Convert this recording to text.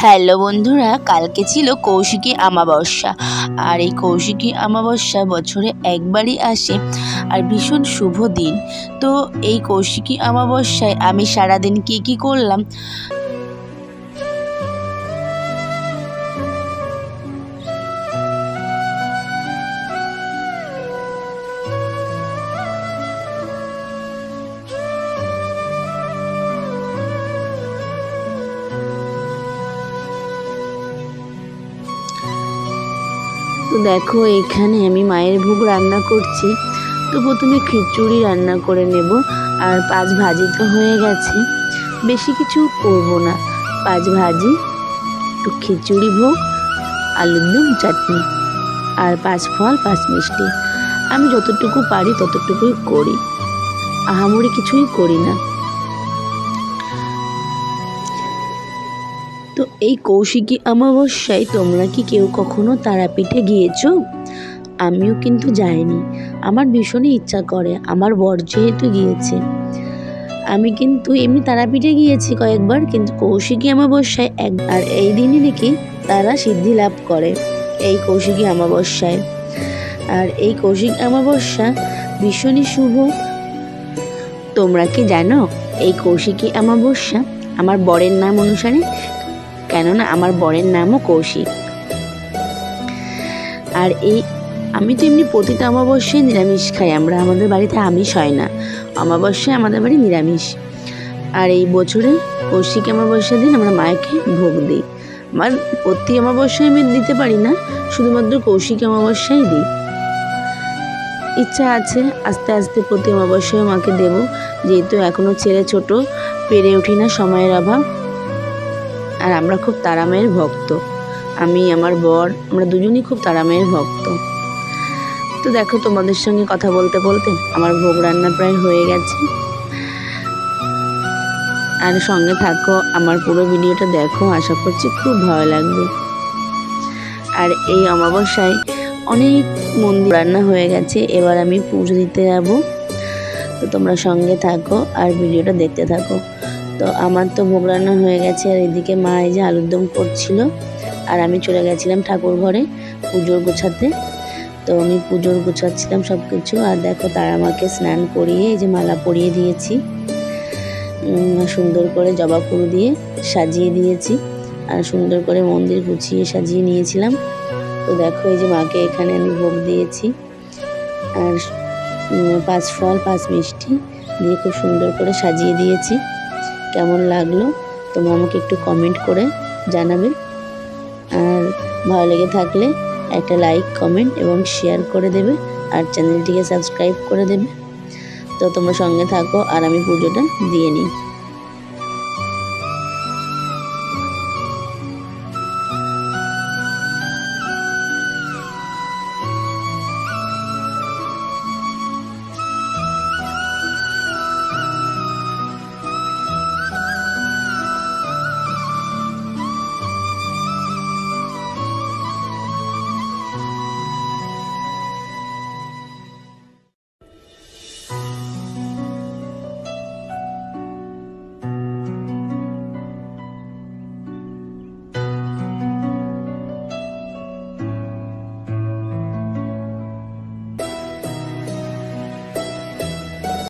Hello বন্ধুরা, কালকে ছিল কৌশিকী অমাবস্যা। আর এই কৌশিকী অমাবস্যা বছরে একবারই আসে আর ভীষণ শুভ দিন। তো এই কৌশিকী অমাবস্যায় আমি সারাদিন কি করলাম তো দেখো, এখানে আমি মায়ের ভোগ রান্না করছি। তো প্রথমে খিচুড়ি রান্না করে নেব। আর 5 ভাজি তো হয়ে গেছে, বেশি কিছু করব না। 5 ভাজি, একটু খিচুড়ি ভোগ, আলুর দম, চাটনি আর 5 ফল 5 মিষ্টি। আমি যতটুকু পারি ততটুকুই করি, আহামরি কিছুই করি না। তো এই কৌশিকী অমাবস্যায় তোমরা কি কেউ কখনো তারাপীঠে গিয়েছো? আমিও কিন্তু যাইনি। আমার ভীষণই ইচ্ছা করে, আমার বর যেহেতু গিয়েছে। আমি কিন্তু এমনি তারাপীঠে গিয়েছি কয়েকবার, কিন্তু কৌশিকী অমাবস্যায় আর এই দিনই নাকি তারা সিদ্ধি লাভ করে, এই কৌশিকী অমাবস্যায়। আর এই কৌশিকী অমাবস্যা ভীষণই শুভ। তোমরা কি জানো এই কৌশিকী অমাবস্যা আমার বরের নাম অনুসারে? কেননা আমার বরের নামও কৌশিক। আর আমি তো এমনি প্রতিটা অমাবস্যায় নিরামিষ খাই। আমাদের বাড়িতে আমিষ হয় না, অমাবস্যায় আমাদের বাড়ি নিরামিষ। আর এই বছরে কৌশিকী অমাবস্যার দিন আমরা মায়েকে ভোগ দিই। আমার প্রতি অমাবস্যায় আমি দিতে পারি না, শুধুমাত্র কৌশিকী অমাবস্যায় দিই। ইচ্ছা আছে আস্তে আস্তে প্রতি অমাবস্যায় মাকে দেব, যেহেতু এখনও ছেলে ছোট, পেরে উঠি না, সময়ের অভাব। আর আমরা খুব তারা মায়ের ভক্ত, আমি আমার বর, আমরা দুজনই খুব তারা মায়ের ভক্ত। তো দেখো, তোমাদের সঙ্গে কথা বলতে বলতে আমার ভোগ রান্না প্রায় হয়ে গেছে। আর সঙ্গে থাকো, আমার পুরো ভিডিওটা দেখো, আশা করছি খুব ভালো লাগবে। আর এই অমাবস্যায় অনেক মন্দির রান্না হয়ে গেছে, এবার আমি পুজো দিতে যাব। তো তোমরা সঙ্গে থাকো আর ভিডিওটা দেখতে থাকো। তো আমার তো ভোগ রান্না হয়ে গেছে, আর এদিকে মা এই যে আলুর দম করছিল, আর আমি চলে গেছিলাম ঠাকুর ঘরে পুজোর গোছাতে। তো আমি পুজোর গোছাচ্ছিলাম সব কিছু। আর দেখো, তারা মাকে স্নান করিয়ে এই যে মালা পরিয়ে দিয়েছি, সুন্দর করে জবা ফুল দিয়ে সাজিয়ে দিয়েছি, আর সুন্দর করে মন্দির গুছিয়ে সাজিয়ে নিয়েছিলাম। তো দেখো, এই যে মাকে এখানে আমি ভোগ দিয়েছি, আর 5 ফল 5 মিষ্টি দিয়ে খুব সুন্দর করে সাজিয়ে দিয়েছি। কেমন লাগলো তোমরা আমাকে একটু কমেন্ট করে জানাবে। আর ভালো লেগে থাকলে একটা লাইক, কমেন্ট এবং শেয়ার করে দেবে, আর চ্যানেলটিকে সাবস্ক্রাইব করে দেবে। তো তোমরা সঙ্গে থাকো আর আমি পুজোটা দিয়ে নিই।